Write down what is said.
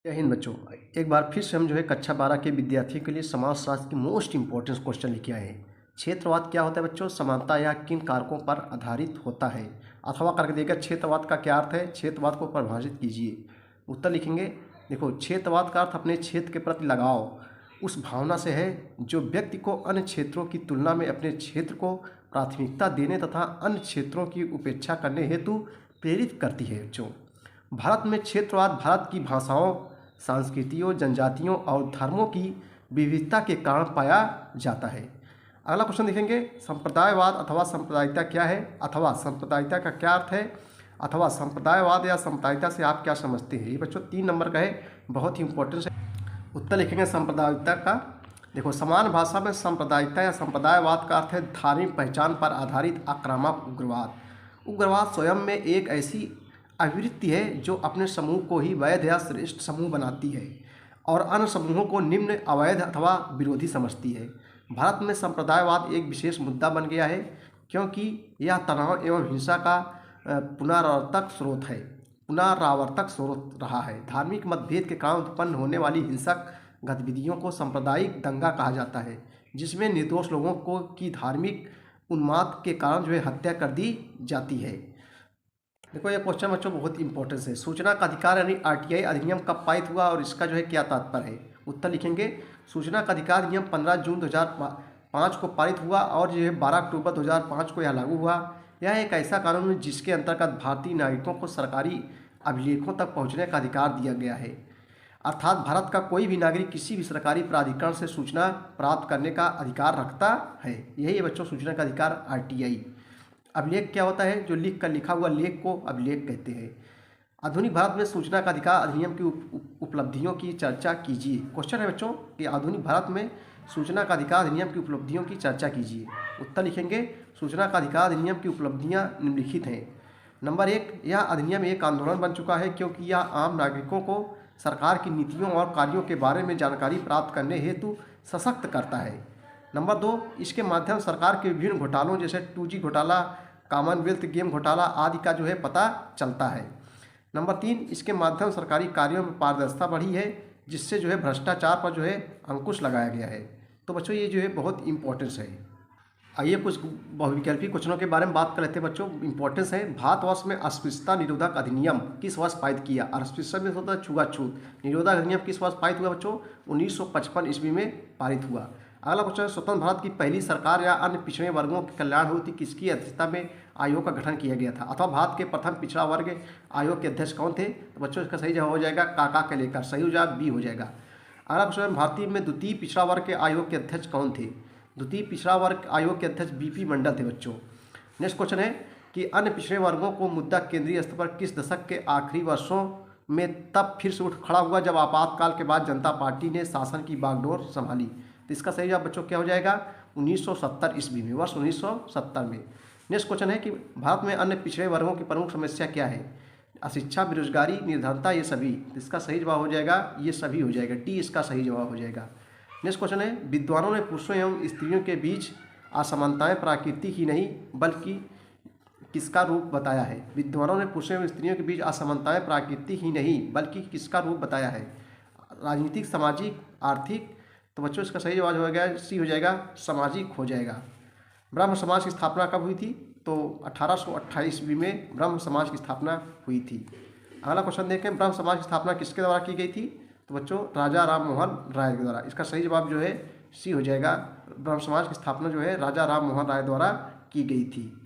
जय हिंद बच्चों। एक बार फिर से हम कक्षा 12 के विद्यार्थियों के लिए समाजशास्त्र की मोस्ट इंपॉर्टेंट क्वेश्चन लेके आए हैं। क्षेत्रवाद क्या होता है बच्चों? समानता या किन कारकों पर आधारित होता है? अथवा करके देगा। क्षेत्रवाद का क्या अर्थ है? क्षेत्रवाद को परिभाषित कीजिए। उत्तर लिखेंगे। देखो, क्षेत्रवाद का अर्थ अपने क्षेत्र के प्रति लगाव उस भावना से है जो व्यक्ति को अन्य क्षेत्रों की तुलना में अपने क्षेत्र को प्राथमिकता देने तथा अन्य क्षेत्रों की उपेक्षा करने हेतु प्रेरित करती है। बच्चों, भारत में क्षेत्रवाद भारत की भाषाओं, संस्कृतियों, जनजातियों और धर्मों की विविधता के कारण पाया जाता है। अगला क्वेश्चन देखेंगे। संप्रदायवाद अथवा सांप्रदायिकता क्या है? अथवा सांप्रदायिकता का क्या अर्थ है? अथवा संप्रदायवाद या सांप्रदायिकता से आप क्या समझते हैं? ये बच्चों 3 नंबर का है, बहुत ही इंपॉर्टेंट है। उत्तर लिखेंगे सांप्रदायिकता का। देखो, समान भाषा में सांप्रदायिकता या संप्रदायवाद का अर्थ है धार्मिक पहचान पर आधारित आक्रामक उग्रवाद। उग्रवाद स्वयं में एक ऐसी अभिवृत्ति है जो अपने समूह को ही वैध या श्रेष्ठ समूह बनाती है और अन्य समूहों को निम्न, अवैध अथवा विरोधी समझती है। भारत में संप्रदायवाद एक विशेष मुद्दा बन गया है क्योंकि यह तनाव एवं हिंसा का पुनरावर्तक स्रोत रहा है। धार्मिक मतभेद के कारण उत्पन्न होने वाली हिंसक गतिविधियों को सांप्रदायिक दंगा कहा जाता है, जिसमें निर्दोष लोगों को की धार्मिक उन्माद के कारण हत्या कर दी जाती है। देखो, ये क्वेश्चन बच्चों बहुत इंपॉर्टेंट है। सूचना का अधिकार यानी आरटीआई अधिनियम कब पारित हुआ और इसका क्या तात्पर्य है? उत्तर लिखेंगे। सूचना का अधिकार अधिनियम 15 जून 2005 को पारित हुआ और 12 अक्टूबर 2005 को यह लागू हुआ। यह एक ऐसा कानून है जिसके अंतर्गत भारतीय नागरिकों को सरकारी अभिलेखों तक पहुँचने का अधिकार दिया गया है। अर्थात भारत का कोई भी नागरिक किसी भी सरकारी प्राधिकरण से सूचना प्राप्त करने का अधिकार रखता है। यही है बच्चों सूचना का अधिकार, आरटीआई। अभिलेख क्या होता है? जो लिखा हुआ लेख को अभिलेख कहते हैं। आधुनिक भारत में सूचना का अधिकार अधिनियम की उपलब्धियों की चर्चा कीजिए। क्वेश्चन है बच्चों कि आधुनिक भारत में सूचना का अधिकार अधिनियम की उपलब्धियों की चर्चा कीजिए। उत्तर लिखेंगे। सूचना का अधिकार अधिनियम की उपलब्धियां निम्नलिखित हैं। नंबर 1, यह अधिनियम एक आंदोलन बन चुका है क्योंकि यह आम नागरिकों को सरकार की नीतियों और कार्यों के बारे में जानकारी प्राप्त करने हेतु सशक्त करता है। नंबर 2, इसके माध्यम सरकार के विभिन्न घोटालों जैसे 2G घोटाला, कॉमनवेल्थ गेम घोटाला आदि का पता चलता है। नंबर 3, इसके माध्यम सरकारी कार्यों में पारदर्शिता बढ़ी है जिससे भ्रष्टाचार पर अंकुश लगाया गया है। तो बच्चों ये बहुत इंपॉर्टेंस है। आइए कुछ बहुविकल्पी क्वेश्चनों के बारे में बात कर लेते हैं बच्चों। इंपॉर्टेंस है। भारतवर्ष में अस्पृश्यता निरोधक अधिनियम किस वर्ष पारित किया? अस्पृश्यता में होता है छुआछूत। निरोधक अधिनियम किस वर्ष पारित हुआ बच्चों? 1955 ईस्वी में पारित हुआ। अगला क्वेश्चन है। स्वतंत्र भारत की पहली सरकार या अन्य पिछड़े वर्गों के कल्याण हेतु किसकी अध्यक्षता में आयोग का गठन किया गया था? अथवा भारत के प्रथम पिछड़ा वर्ग आयोग के अध्यक्ष कौन थे? तो बच्चों इसका सही जवाब हो जाएगा काका के लेकर। सही जवाब बी हो जाएगा। अगला क्वेश्चन है। भारतीय में द्वितीय पिछड़ा वर्ग के आयोग के अध्यक्ष कौन थे? द्वितीय पिछड़ा वर्ग आयोग के अध्यक्ष बीपी मंडल थे बच्चों। नेक्स्ट क्वेश्चन है कि अन्य पिछड़े वर्गों को मुद्दा केंद्रीय स्तर पर किस दशक के आखिरी वर्षों में तब फिर से उठ खड़ा हुआ जब आपातकाल के बाद जनता पार्टी ने शासन की बागडोर संभाली? तो इसका सही जवाब बच्चों क्या हो जाएगा? 1970 ईस्वी में, वर्ष 1970 में। नेक्स्ट क्वेश्चन है कि भारत में अन्य पिछड़े वर्गों की प्रमुख समस्या क्या है? अशिक्षा, बेरोजगारी, निर्धनता, ये सभी। तो इसका सही जवाब हो जाएगा ये सभी हो जाएगा। डी इसका सही जवाब हो जाएगा। नेक्स्ट क्वेश्चन है। विद्वानों ने पुरुषों एवं स्त्रियों के बीच असमानताएं प्राकृतिक ही नहीं बल्कि किसका रूप बताया है? विद्वानों ने पुरुषों एवं स्त्रियों के बीच असमानताएं प्राकृतिक ही नहीं बल्कि किसका रूप बताया है? राजनीतिक, सामाजिक, आर्थिक। तो बच्चों इसका सही जवाब हो जाएगा सी हो जाएगा, सामाजिक हो जाएगा। ब्रह्म समाज की स्थापना कब हुई थी? तो 1828 ईस्वी में ब्रह्म समाज की स्थापना हुई थी। अगला क्वेश्चन देखें। ब्रह्म समाज की स्थापना किसके द्वारा की गई थी? तो बच्चों राजा राम मोहन राय के द्वारा। इसका सही जवाब सी हो जाएगा। ब्रह्म समाज की स्थापना राजा राम मोहन राय द्वारा की गई थी।